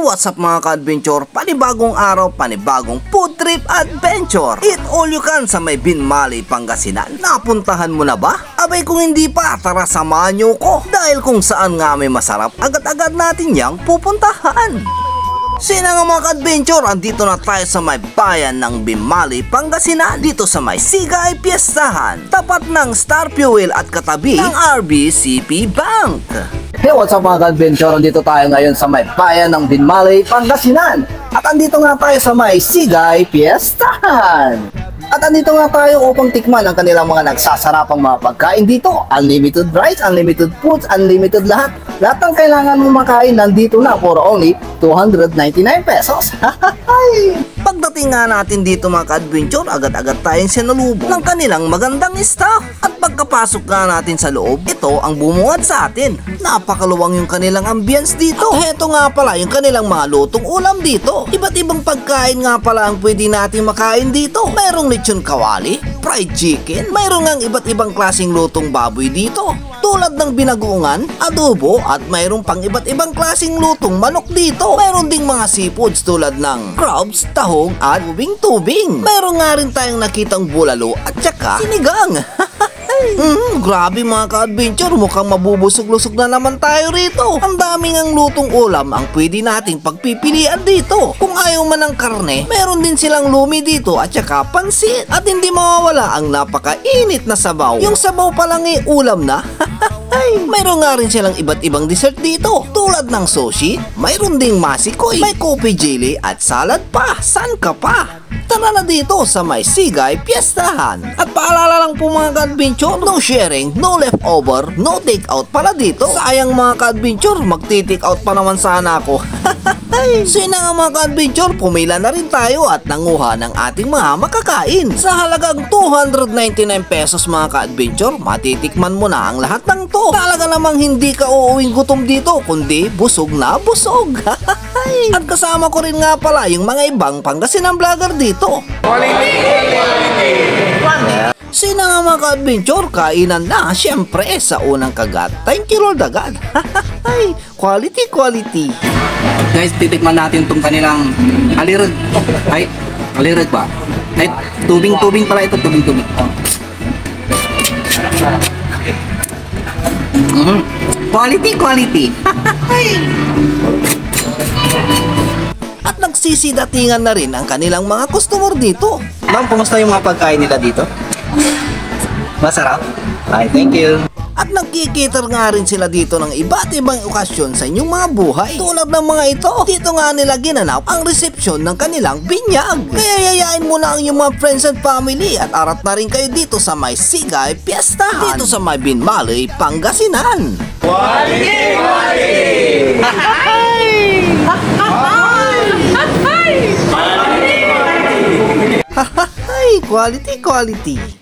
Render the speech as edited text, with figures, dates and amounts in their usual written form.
What's up mga ka-adventure? Panibagong araw, panibagong food trip adventure. Eat all you can sa may Binmaley, Pangasinan. Napuntahan mo na ba? Abay kung hindi pa, tara samahan nyo ko. Dahil kung saan nga may masarap, agad-agad natin yang pupuntahan. Sina nga mga ka-adventure, andito na tayo sa may bayan ng Binmaley, Pangasinan. Dito sa may Sigay Piestahan, tapat ng Star Fuel at katabi ng RBCP Bank. Hey, what's up mga ka-adventure? Andito tayo ngayon sa may bayan ng Binmaley, Pangasinan. At andito nga tayo sa may Sigay Piestahan. At andito nga tayo upang tikman ang kanilang mga nagsasarapang mga pagkain dito. Unlimited rice, unlimited foods, unlimited lahat. Lahat ng kailangan mong makain nandito na for only 299 pesos. Pagdating nga natin dito mga ka-adventure, agad-agad tayong sinalubong ng kanilang magandang staff. At pagkapasok nga natin sa loob, ito ang bumuhat sa atin. Napakaluwang yung kanilang ambience dito. At heto nga pala yung kanilang mga lutong ulam dito. Iba't ibang pagkain nga pala ang pwede natin makain dito. Mayroong lechon kawali, fried chicken, mayroong ang iba't ibang klaseng lutong baboy dito. Tulad ng binagoongan, adobo at mayroong pang iba't ibang klaseng lutong manok dito. Mayroon ding mga seafoods tulad ng crabs, tahong at tubing-tubing. Mayroon nga rin tayong nakitang bulalo at saka sinigang. Grabe mga ka-adventure, mukhang mabubusog-lusog na naman tayo rito. Ang daming ang lutong ulam ang pwede nating pagpipilian dito. Kung ayaw man ng karne, meron din silang lumi dito at saka pansit. At hindi mawawala ang napakainit na sabaw. Yung sabaw pa lang ulam na. Mayroon nga rin silang iba't ibang dessert dito. Tulad ng sushi, mayroon ding masikoy, may kopi jelly at salad pa. San ka pa? Tara na dito sa may Sigay Piestahan. At paalala lang po mga ka-adventure, no sharing, no leftover, no take out pala dito. Sayang mga ka-adventure, magti-take out pa naman sana ako. Sina nga mga ka-adventure, pumila na rin tayo at nanguha ng ating mga makakain. Sa halagang 299 pesos mga ka-adventure, matitikman mo na ang lahat ng to. Talaga namang hindi ka uuwing gutom dito, kundi busog na busog. At kasama ko rin nga pala yung mga ibang Pangasinan vlogger dito. Sina nga mga ka-adventure, kainan na syempre sa unang kagat. Thank you Lord agad. Quality, quality. Guys, titikman natin itong kanilang alirod. Ay, alirod ba? Ay, tubing-tubing pala ito, tubing-tubing. Quality, quality. At nagsisidatingan na rin ang kanilang mga customer dito. Ma'am, kumusta yung mga pagkain nila dito? Masarap? Ay, thank you. At nagkikiter nga rin sila dito ng iba't ibang okasyon sa inyong mga buhay. Tulad ng mga ito, dito nga nila ginanap ang resepsyon ng kanilang binyag. Kaya yayain mo na ang iyong mga friends and family at arat na rin kayo dito sa may Sigay Piestahan. Dito sa may Binmaley, Pangasinan. Quality! Quality, quality.